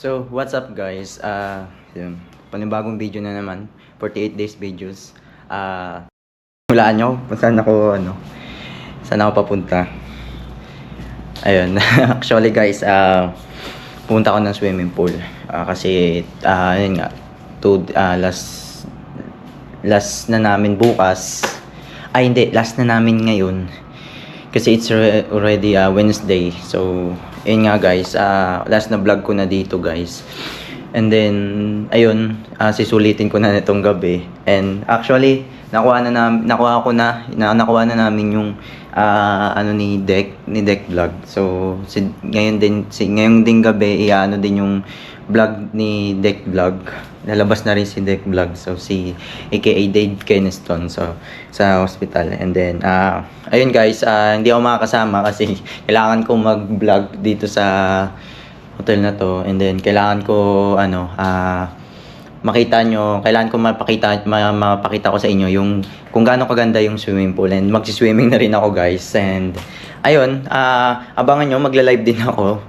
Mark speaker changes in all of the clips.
Speaker 1: So, what's up guys? Yun, panibagong video na naman. 48 days videos. Hulaan nyo kung saan ako papunta. Ayun, actually guys, pupunta ako ng swimming pool. Kasi, yun nga, last na namin bukas. Ay, hindi, last na namin ngayon. Kasi it's already Wednesday. So, yun nga guys, last na vlog ko na dito guys. And then, ayun, sisulitin ko na nitong gabi. And actually, nakuha na namin yung ni Deck Vlog. So, ngayong din gabi, iano din yung vlog ni Deck Vlog. Lalabas na rin si Deck Vlog. So, si aka Dave Keniston sa hospital. And then, ayun guys, hindi ako makakasama kasi kailangan ko mag-vlog dito sa hotel na to. And then, kailangan ko, makita nyo, kailangan ko mapakita ko sa inyo yung kung gaano kaganda yung swimming pool. And magsiswimming na rin ako guys. And ayun, abangan nyo, magla-live din ako.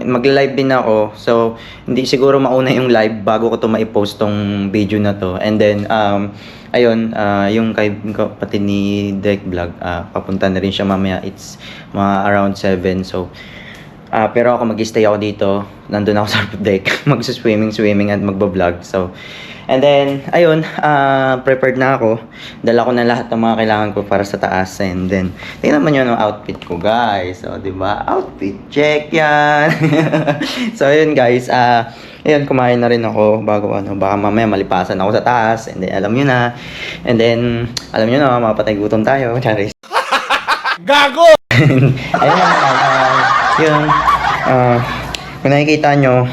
Speaker 1: Magla-live din ako. So, hindi siguro mauna yung live bago ko to maipost tong video na to. And then, ayun, yung kapatid ni Deck Vlog, papunta na rin siya mamaya. It's around 7. So, pero ako mag-stay ako dito. Nandun ako sa deck. Mag-swimming at magbablog. So, and then, ayun, prepared na ako. Dala ko na lahat ng mga kailangan ko para sa taas. And then, tingnan naman yun ang outfit ko, guys. So, diba? Outfit check yan. So, ayun, guys. Ayun, kumain na rin ako bago baka mamaya malipasan ako sa taas. And then, alam nyo na. And then, alam nyo na, mapatay gutom tayo. Charis.
Speaker 2: Gago!
Speaker 1: Ayun naman, yun. Kung nakikita nyo,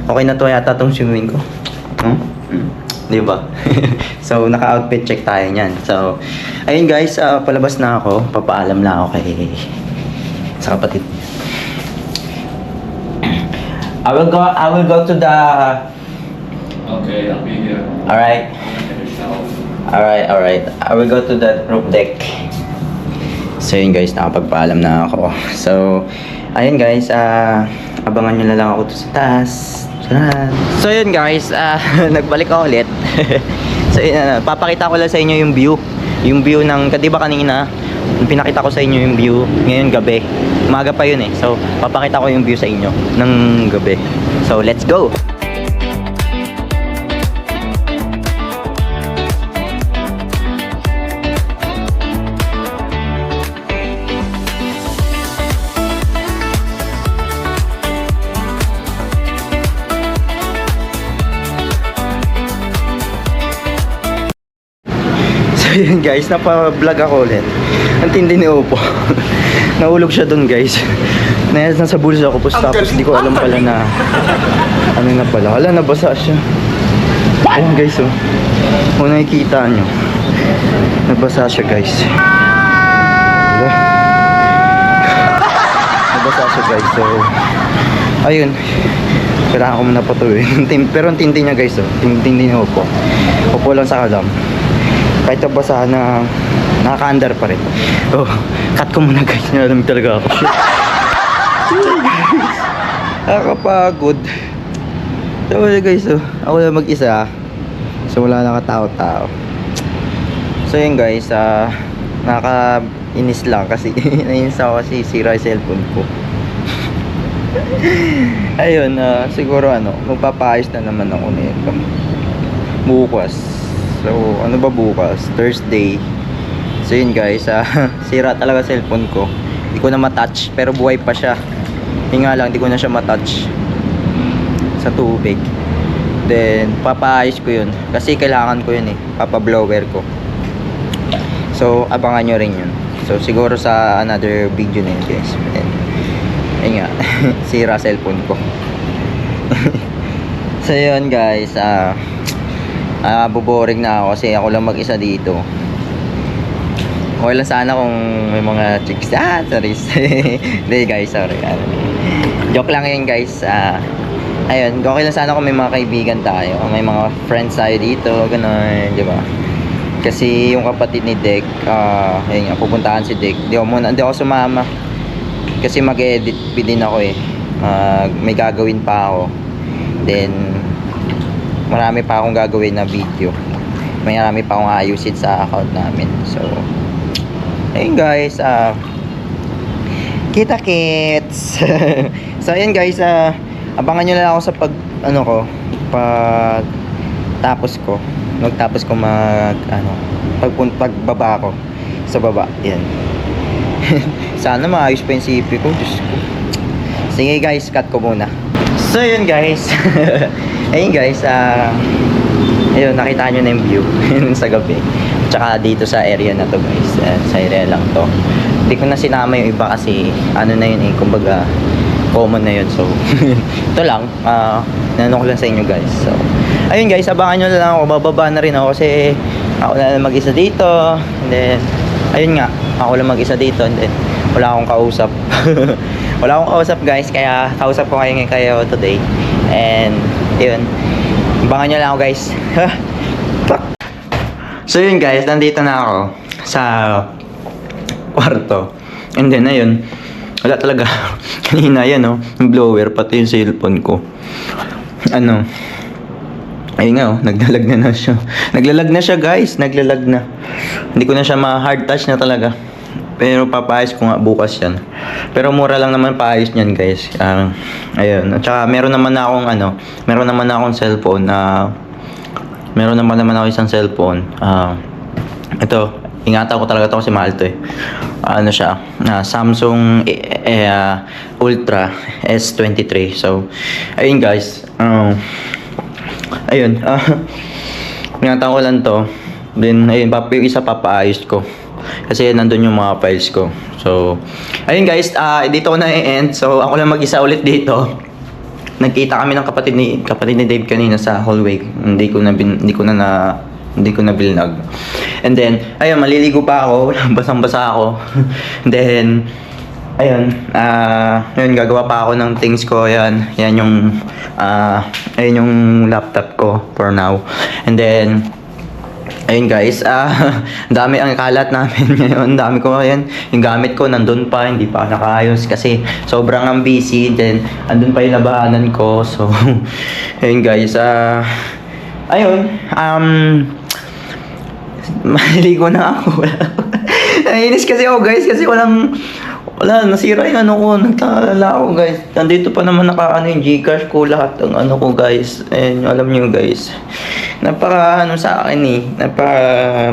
Speaker 1: okay na to yata tong swimming ko. Diba? So, naka-outfit check tayo nyan. So, ayun guys, palabas na ako. Papaalam na ako sa kapatid. I will go to the...
Speaker 2: Okay, I'll be here.
Speaker 1: Alright. Alright. I will go to the roof deck. So yun guys, nakapagpaalam na ako. So, ayun guys, abangan nyo na lang ako to sa taas. So yun guys, nagbalik ako ulit. So yun, papakita ko lang sa inyo yung view. Yung view ng, diba kanina, pinakita ko sa inyo yung view ngayon gabi. Umaga pa yun eh. So, papakita ko yung view sa inyo ng gabi. So, let's go! Yun guys, napa-vlog ako ulit. Ang tindi ni Oppo. Nahulog siya dun guys. Nasa bulsa ko tapos di ko alam pala na ano na pala. Wala, nabasa siya. Ayun guys oh. Kung nakikita nyo, nabasa siya guys. Wala. Nabasa siya guys. So, ayun. Kailangan ko muna patuloyin. Pero ang tindi niya guys oh. Tindi ni Oppo. Oppo lang sa kalam. Kahit basahan na nakaka-under pa rin. Oh, cut ko muna guys. Nalamig talaga ako. Nakakapagod. So guys, ako lang mag-isa. So wala nakatao-tao. So yun guys, nakaka-inis lang kasi nainis ako kasi sira yung cellphone ko. Ayun, siguro magpapaayos na naman ako nito. Bukas. So, ano ba bukas? Thursday. So, yun guys. Sira talaga cellphone ko. Hindi ko na matouch. Pero buhay pa siya. Yung nga lang, hindi ko na siya matouch sa tubig. Then, papaayos ko yun. Kasi kailangan ko yun eh. Papa-blower ko. So, abangan nyo rin yun. So, siguro sa another video na yun guys. Ayun nga. Sira cellphone ko. So, yun guys. Buboring na ako kasi ako lang mag-isa dito. Okay lang sana kung may mga chicks. Sorry. Hindi guys, sorry. Joke lang yun guys. Ayun, okay lang sana kung may mga kaibigan tayo. May mga friends tayo dito. Ganun, di ba? Kasi yung kapatid ni Deck, ayun nga, pupuntahan si Deck. Hindi ako sumama. Kasi mag-edit din ako eh. may gagawin pa ako. Then marami pa akong gagawin na video. Marami pa akong ayusin sa account namin. So ayun guys, kita kits. So ayun guys, abangan nyo lang ako sa pag tapos ko. Magtapos ko pagbaba ko sa baba. Yan. Sana maayos pa yung CP ko. Diyos ko. Sige guys, cut ko muna. So yun guys. Ayun guys, ayun, nakita nyo na yung view sa gabi. Tsaka dito sa area na to guys. Sa area lang to. Hindi ko na sinama yung iba kasi ano na yun kumbaga common na yun. So ito lang, nanong ko lang sa inyo guys. So ayun guys, abangan nyo na lang ako. Bababa na rin ako kasi ako na lang mag-isa dito. And then ayun nga, ako lang mag-isa dito. And then wala akong kausap. Wala akong kausap guys, kaya kausap ko kayo today. And yun, abangan nyo lang ako guys. So yun guys, nandito na ako sa kwarto. And then ayun, wala talaga. Kanina yan yung blower, pati yung cellphone ko. Ayun nga naglalag na siya. Naglalag na siya guys, naglalag na. Hindi ko na siya ma-hard touch na talaga. Pero papaayos ko nga bukas yan. Pero mura lang naman paayos niyan guys. Ayun. At saka meron naman akong cellphone. Meron naman ako isang cellphone. Ito, ingatan ko talaga ito kasi mahal to Ano siya? Samsung Ultra S23. So, ayun guys. Ayun. Ingatan ko lang to. Then, ayun, yung isa papaayos ko. Kasi nandun yung mga files ko. So, ayun guys, dito ko na i-end. So, ako lang mag-isa ulit dito. Nagkita kami ng kapatid ni Dave kanina sa hallway. Hindi ko na bilnag. And then, ayun, maliligo pa ako. Basang-basa ako. And then, ayun, gagawa pa ako ng things ko. Yan yung laptop ko for now. And then, ayun guys, dami ang kalat namin ngayon. Dami ko yan. Yung gamit ko nandun pa, hindi pa nakaayos kasi sobrang ang busy. Then, andun pa yung labahanan ko. So, ayun guys, ayun, maliligo na ako. Nainis kasi ako guys kasi wala, nasira yung ko, nagtalala ako guys. Nandito pa naman yung Gcash ko, lahat ng ko guys. And alam nyo guys, sa akin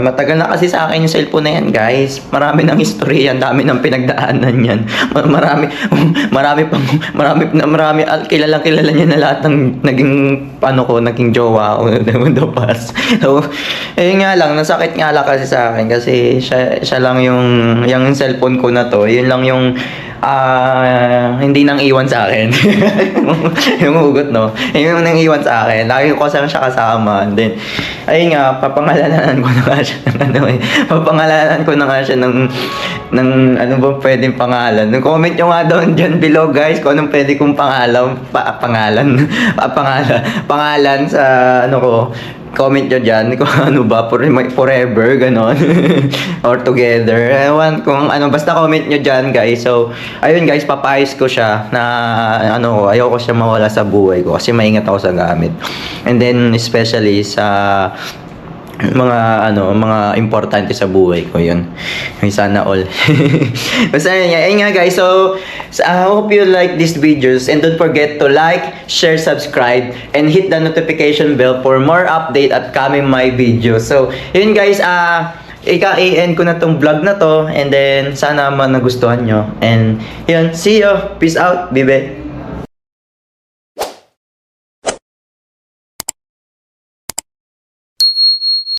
Speaker 1: matagal na kasi sa akin yung cellphone na yan guys. Marami ng history yan, dami ng pinagdaanan yan. Kilala niya na lahat ng naging jowa ko the past. So, ayun nga lang, nasakit nga lang kasi sa akin kasi siya lang yung cellphone ko na to, yun lang yung hindi nang iwan sa akin. Yung hugot yung nang iwan sa akin, lagi ko siya kasama. And then ayun nga, papangalanan ko na nga siya ng ano ba pwedeng pangalan. Comment nyo nga doon dyan below guys kung anong pwede kong pangalan sa ko. Comment nyo dyan kung ano ba, forever, ganon. Or together. Ewan kung basta comment nyo dyan guys. So, ayun guys, papayos ko siya na ayoko siya mawala sa buhay ko kasi maingat ako sa gamit. And then, especially sa mga importante sa buhay ko yun. Sana all. Basta ayun nga guys. So I hope you like these videos and don't forget to like, share, subscribe and hit the notification bell for more update at coming my videos. So yun guys, i-end ko na tong vlog na to and then sana nagustuhan nyo. And yun, see you. Peace out, bibe.